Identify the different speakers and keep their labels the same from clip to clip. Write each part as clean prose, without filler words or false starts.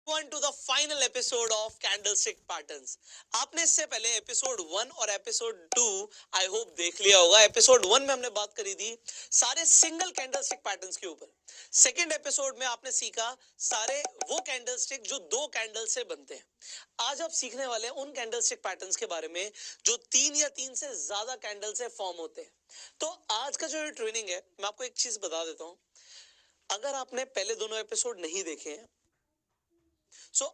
Speaker 1: One to the final episode of Candlestick Patterns. आपने इससे पहले एपिसोड 1 और एपिसोड 2 आई होप देख लिया होगा। एपिसोड 1 में हमने बात करी थी सारे सिंगल कैंडलस्टिक पैटर्न्स के ऊपर। सेकेंड एपिसोड में आपने सीखा सारे वो कैंडलस्टिक जो दो कैंडल से बनते हैं। आज आप सीखने वाले हैं उन कैंडलस्टिक पैटर्न्स के बारे में जो तीन या तीन से ज्यादा कैंडल से फॉर्म होते हैं। तो आज का जो ट्रेनिंग है, मैं आपको एक चीज बता देता हूं। अगर आपने पहले दोनों एपिसोड नहीं देखे हैं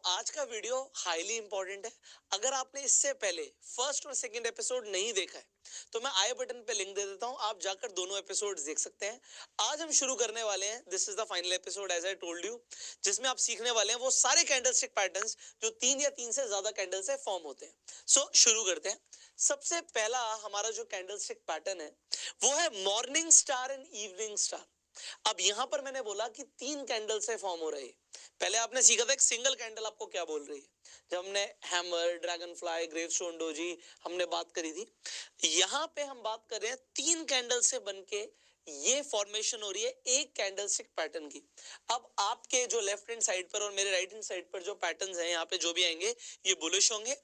Speaker 1: आज का वीडियो हाईली इंपॉर्टेंट है। अगर आपने इससे पहले फर्स्ट और सेकंड एपिसोड नहीं देखा है तो मैं आई बटन पे लिंक दे देता हूं, आप जाकर दोनों एपिसोड्स देख सकते हैं। आज हम शुरू करने वाले हैं, this is the final episode as I told you, जिसमें आप सीखने वाले हैं वो सारे कैंडलस्टिक पैटर्न्स जो तीन या तीन से ज्यादा कैंडल से फॉर्म होते हैं। शुरू करते हैं। सबसे पहला हमारा जो कैंडलस्टिक पैटर्न है वो है morning star and evening star. अब यहां पर मैंने बोला कि तीन कैंडल से फॉर्म हो रहे हैं। पहले आपने सीखा था एक सिंगल कैंडल आपको क्या बोल रही है, जब हमने hammer, dragon fly, gravestone doji हमने बात करी थी। यहां पे हम बात कर रहे हैं तीन कैंडल से बनके ये फॉर्मेशन हो रही है एक कैंडलस्टिक पैटर्न की। अब आपके जो लेफ्ट हैंड साइड पर और मेरे राइट हैंड साइड पर जो पैटर्न्स हैं यहाँ पे जो भी आएंगे ये बुलिश होंगे,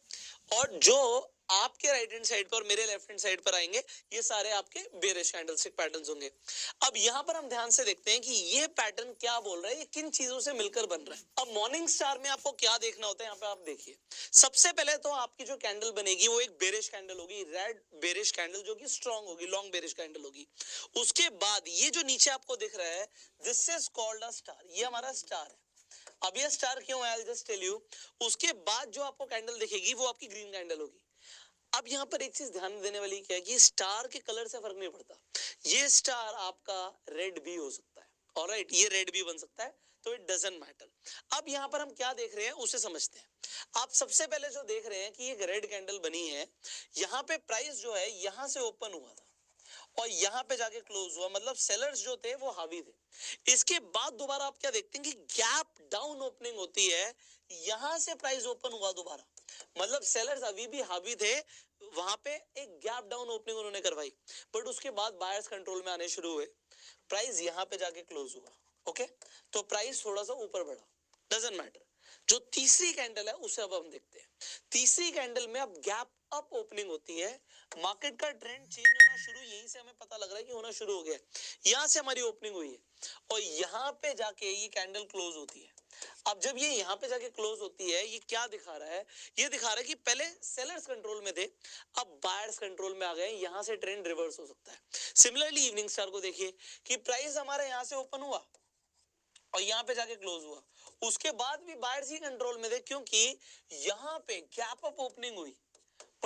Speaker 1: और जो आपके राइट हैंड साइड पर और मेरे लेफ्ट हैंड साइड पर आएंगे ये सारे आपके बेरिश कैंडलस्टिक पैटर्न्स होंगे। अब यहाँ पर हम ध्यान से देखते हैं कि ये पैटर्न क्या बोल रहा है, ये किन चीजों से मिलकर बन रहा है। अब मॉर्निंग स्टार में आपको क्या देखना होता है, यहाँ पे आप देखिए। सबसे पहले तो आपकी जो कैंडल बनेगी वो एक बेरिश कैंडल होगी, रेड बेरिश कैंडल जो कि स्ट्रॉन्ग होगी, लॉन्ग बेरिश कैंडल होगी। उसके बाद ये जो नीचे आपको दिख रहा है this is called a star, ये हमारा स्टार है। अब ये स्टार क्यों है, आई जस्ट टेल यू। उसके बाद जो आपको कैंडल दिखेगी वो आपकी ग्रीन कैंडल होगी। अब यहाँ पर एक चीज ध्यान देने वाली क्या है कि स्टार के कलर से फर्क नहीं पड़ता। ये स्टार आपका रेड भी हो सकता है, ऑलराइट, ये रेड भी बन सकता है, तो इट डजंट मैटर। अब यहाँ पर हम क्या देख रहे हैं उसे समझते हैं। आप सबसे पहले जो देख रहे हैं कि एक रेड कैंडल बनी है, यहाँ पे प्राइस जो है यहाँ से ओपन हुआ था और यहाँ पे जाके क्लोज हुआ, मतलब सेलर्स जो थे वो हावी थे। इसके बाद दोबारा आप क्या देखते हैं कि गैप डाउन ओपनिंग होती है, यहां से प्राइस ओपन हुआ दोबारा, मतलब सेलर्स अभी भी हावी थे, वहां पे एक गैप डाउन ओपनिंग उन्होंने करवाई, बट उसके बाद बायर्स कंट्रोल में आने शुरू हुए, प्राइस यहां पे जाके क्लोज हुआ। ओके, तो प्राइस थोड़ा सा ऊपर बढ़ा, डजंट मैटर। जो तीसरी कैंडल है उसे अब हम देखते हैं। तीसरी कैंडल में अब गैप अप ओपनिंग होती है, मार्केट का ट्रेंड चेंज होना शुरू, यहीं से हमें पता लग रहा है कि होना शुरू हो गया। यहां से हमारी ओपनिंग हुई है और यहां पे जाके ये कैंडल क्लोज होती है। अब जब ये यहां पे जाके क्लोज होती है, ये क्या दिखा रहा है, ये दिखा रहा है कि पहले सेलर्स कंट्रोल में थे, अब बायर्स कंट्रोल में आ गए, यहां से ट्रेंड रिवर्स हो सकता है। सिमिलरली इवनिंग स्टार को देखिए कि प्राइस हमारा यहां से ओपन हुआ और यहाँ पे जाके क्लोज हुआ, उसके बाद भी बायर्स ही कंट्रोल में थे क्योंकि यहाँ पे गैप अप ओपनिंग हुई,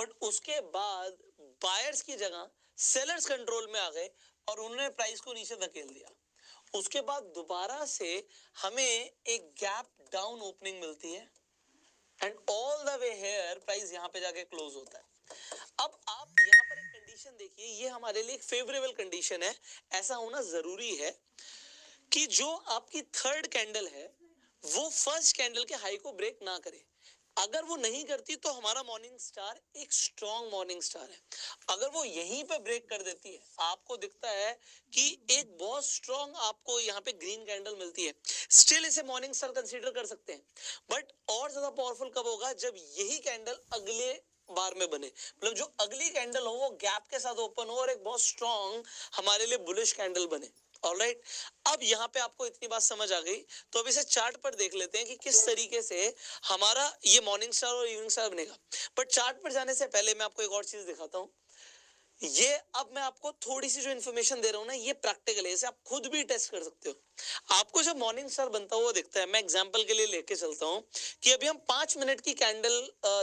Speaker 1: बट उसके बाद बायर्स की जगह सेलर्स कंट्रोल में आ गए और उन्होंने प्राइस को नीचे धकेल दिया। उसके बाद दोबारा से हमें एक गैप डाउन ओपनिंग मिलती है and all the way here price यहाँ पे जाके क्लोज होता है। अब आप यहाँ पर एक कंडीशन देखिए, ये हमारे लिए एक फेवरेबल कंडीशन है, ऐसा होना जरूरी है कि जो आपकी थर्ड कैंडल है वो फर्स्ट कैंडल के हाई को ब्रेक ना करे। अगर वो नहीं करती तो हमारा मॉर्निंग स्टार एक स्ट्रॉन्ग मॉर्निंग स्टार है। अगर वो यहीं पे ब्रेक कर देती है, आपको दिखता है कि एक बहुत स्ट्रॉन्ग आपको यहाँ पे ग्रीन कैंडल मिलती है, स्टिल इसे मॉर्निंग स्टार कंसीडर कर सकते हैं। बट और ज्यादा पावरफुल कब होगा, जब यही कैंडल अगले बार में बने, मतलब जो अगली कैंडल हो वो गैप के साथ ओपन हो और एक बहुत स्ट्रॉन्ग हमारे लिए बुलिश कैंडल बने। ऑलराइट, अब यहाँ पे आपको इतनी बात समझ आ गई, तो अब इसे चार्ट पर देख लेते हैं कि किस तरीके से हमारा ये मॉर्निंग स्टार और इवनिंग स्टार बनेगा। बट चार्ट पर जाने से पहले मैं आपको एक और चीज दिखाता हूँ। ये अब मैं आपको थोड़ी सी जो इन्फॉर्मेशन दे रहा हूँ ना, ये प्रैक्टिकल है, इसे आप खुद भी टेस्ट कर सकते हो। आपको जब मॉर्निंग स्टार बनता हुआ दिखता है, मैं एग्जांपल के लिए लेके चलता हूँ कि अभी हम 5 मिनट की कैंडल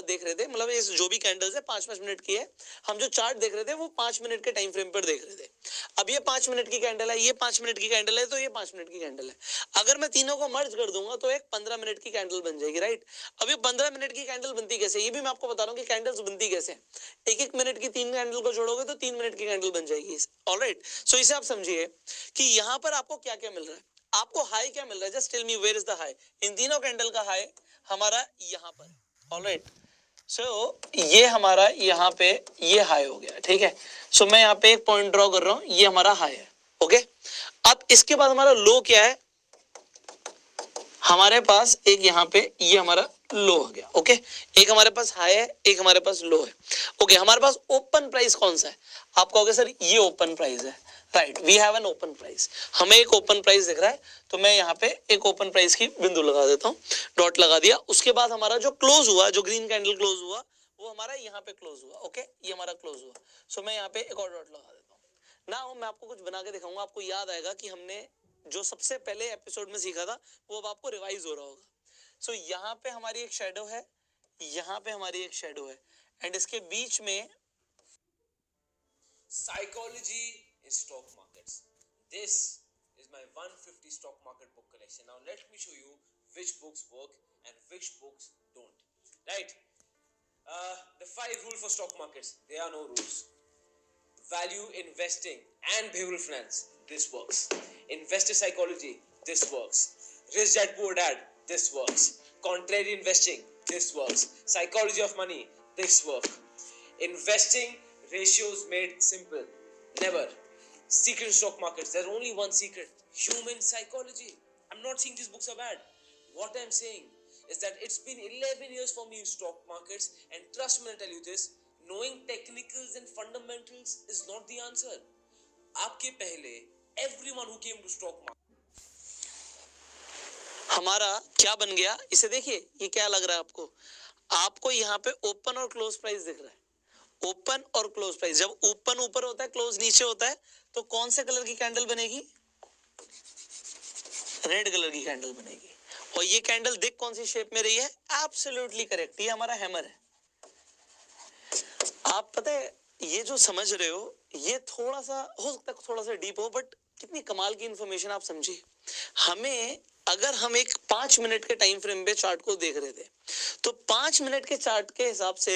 Speaker 1: देख रहे थे, मतलब इस जो भी कैंडल्स है 5-5 मिनट की है, हम जो चार्ट देख रहे थे वो 5 मिनट के टाइम फ्रेम पर देख रहे थे। अब ये 5 मिनट की कैंडल है, ये 5 मिनट की कैंडल है, तो ये 5 मिनट की कैंडल है। अगर मैं तीनों को मर्ज कर दूंगा तो एक 15 मिनट की कैंडल बन जाएगी, राइट। अब ये 15 मिनट की कैंडल बनती कैसे, ये भी मैं आपको बता रहा हूँ कि कैंडल्स बनती कैसे। एक मिनट की 3 कैंडल को जोड़ोगे तो 3 मिनट की कैंडल बन जाएगी। ऑलराइट, सो इसे आप समझिए कि यहाँ पर आपको क्या क्या मिल रहा है। आपको हाई क्या मिल रहा है, just tell me where is the high. इन तीनों कैंडल का हाई हमारा यहाँ पर, ऑलराइट। सो ये हमारा यहाँ पे ये हाई हो गया, ठीक है। सो मैं यहाँ पे एक पॉइंट ड्रॉ कर रहा हूँ, ये हमारा हाई है, ओके। अब इसके बाद हमारा लो क्या है, हमारे पास एक यहाँ पे ये हमारा लो आ गया, ओके, एक हमारे पास हाई है, एक हमारे पास लो है, ओके। हमारे पास ओपन प्राइस कौन सा है? आप कहोगे सर ये ओपन प्राइस है, right, we have an open price. हमें एक ओपन प्राइस दिख रहा है, तो मैं यहाँ पे एक ओपन प्राइस की बिंदु लगा देता हूँ, डॉट लगा दिया। उसके बाद हमारा जो क्लोज हुआ, जो ग्रीन कैंडल क्लोज हुआ, वो हमारा यहाँ पे क्लोज हुआ, ओके, ये हमारा क्लोज हुआ। सो मैं यहाँ पे एक और डॉट लगा देता हूँ ना। मैं आपको कुछ बना के दिखाऊंगा, आपको याद आएगा कि हमने जो सबसे पहले एपिसोड में सीखा था वो अब आपको रिवाइज हो रहा होगा। सो यहाँ पे हमारी एक शेडो है, यहाँ पे हमारी एक शेडो है, एंड इसके बीच में
Speaker 2: Psychology in stock markets. This is my 150 stock market book collection. Now let me show you which books work and which books don't. Right? The 5 rules for stock markets. There are no rules. Value investing and behavioral finance. This works. Investor psychology. This works. Rich dad poor dad. This works. Contrary investing. This works. Psychology of money. This works. Investing ratios made simple. Never. Secret stock markets. There's only one secret. Human psychology. I'm not saying these books are bad. What I'm saying is that it's been 11 years for me in stock markets, and trust me when I tell you this, knowing technicals and fundamentals is not the answer. आपके पहले everyone who came to stock market
Speaker 1: हमारा क्या बन गया, इसे देखिए, ये क्या लग रहा है आपको? आपको यहाँ पे ओपन और क्लोज प्राइस दिख रहा है। ओपन और क्लोज प्राइस, जब ओपन ऊपर होता है, क्लोज नीचे होता है, तो कौन से कलर की कैंडल बनेगी? रेड कलर की कैंडल बनेगी। और ये कैंडल दिख कौन सी शेप में रही है? एब्सोल्युटली करेक्ट, ये हमारा हैमर है। आप पता है ये जो समझ रहे हो, ये थोड़ा सा हो सकता है थोड़ा सा डीप हो, बट कितनी कमाल की इंफॉर्मेशन आप समझिए। हमें अगर हम एक 5 मिनट के टाइम फ्रेम पे चार्ट को देख रहे थे, तो 5 मिनट के चार्ट के हिसाब से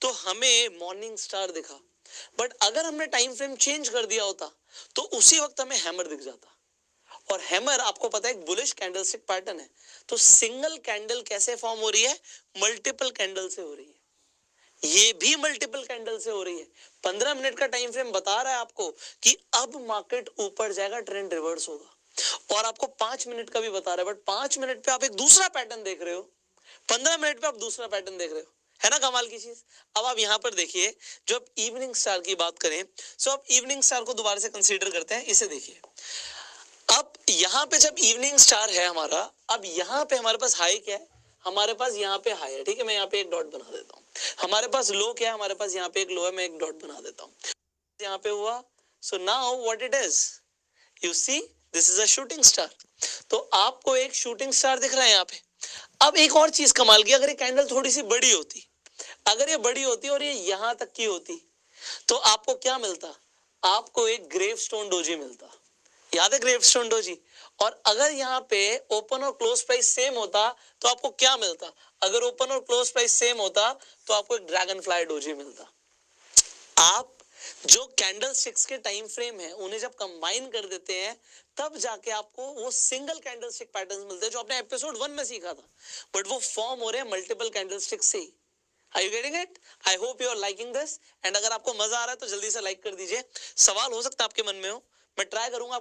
Speaker 1: तो हमें मॉर्निंग स्टार दिखा, बट अगर हमने टाइम फ्रेम चेंज कर दिया होता तो उसी वक्त हमें हैमर दिख जाता। और हैमर आपको पता है एक बुलिश कैंडलस्टिक पैटर्न है। तो सिंगल कैंडल कैसे फॉर्म हो रही है? मल्टीपल कैंडल से हो रही है। ये भी मल्टीपल कैंडल से हो रही है। 15 मिनट का टाइम फ्रेम बता रहा है आपको कि अब मार्केट ऊपर जाएगा, ट्रेंड रिवर्स होगा। और आपको 5 मिनट का भी बता रहा है, बट 5 मिनट पे आप एक दूसरा पैटर्न देख रहे हो, 15 मिनट पे आप दूसरा पैटर्न देख रहे हो, है ना कमाल की चीज। अब आप यहां पर देखिए, जो आप इवनिंग स्टार की बात करें, सो आप इवनिंग स्टार को दोबारा से कंसीडर करते हैं। इसे देखिए, अब यहां पे जब इवनिंग स्टार है हमारा, अब यहां पे हमारे पास हाई क्या है? हमारे पास यहाँ पे हाई है, ठीक है, मैं यहाँ पे एक डॉट बना देता हूँ। हमारे पास लो क्या है? हमारे पास यहाँ पे एक लो है, मैं एक डॉट बना देता हूँ। यहाँ पे हुआ, so now what it is, you see this is a shooting star. तो आपको एक शूटिंग स्टार दिख रहा है यहाँ पे। अब एक और चीज कमाल की, अगर ये कैंडल थोड़ी सी बड़ी होती, अगर ये बड़ी होती और ये यहां तक की होती, तो आपको क्या मिलता? आपको एक ग्रेवस्टोन डोजी मिलता। याद है ग्रेवस्टोन डोजी? और अगर यहाँ पे ओपन और क्लोज प्राइस सेम होता तो आपको क्या मिलता? अगर ओपन और क्लोज प्राइस सेम होता तो आपको एक ड्रैगन फ्लाई डोजी मिलता। आप जो कैंडल स्टिक्स के टाइम फ्रेम है उन्हें जब कंबाइन कर देते हैं, तब जाके आपको वो सिंगल कैंडल स्टिक पैटर्न्स मिलते हैं जो आपने एपिसोड 1 में सीखा था, बट वो फॉर्म हो रहे हैं मल्टीपल कैंडल स्टिक्स से ही। Are you getting it? I hope you are liking this. And अगर आपको मजा आ रहा है तो जल्दी से लाइक कर दीजिए। सवाल हो सकता है आपके मन में हो, मैं ट्राई करूंगा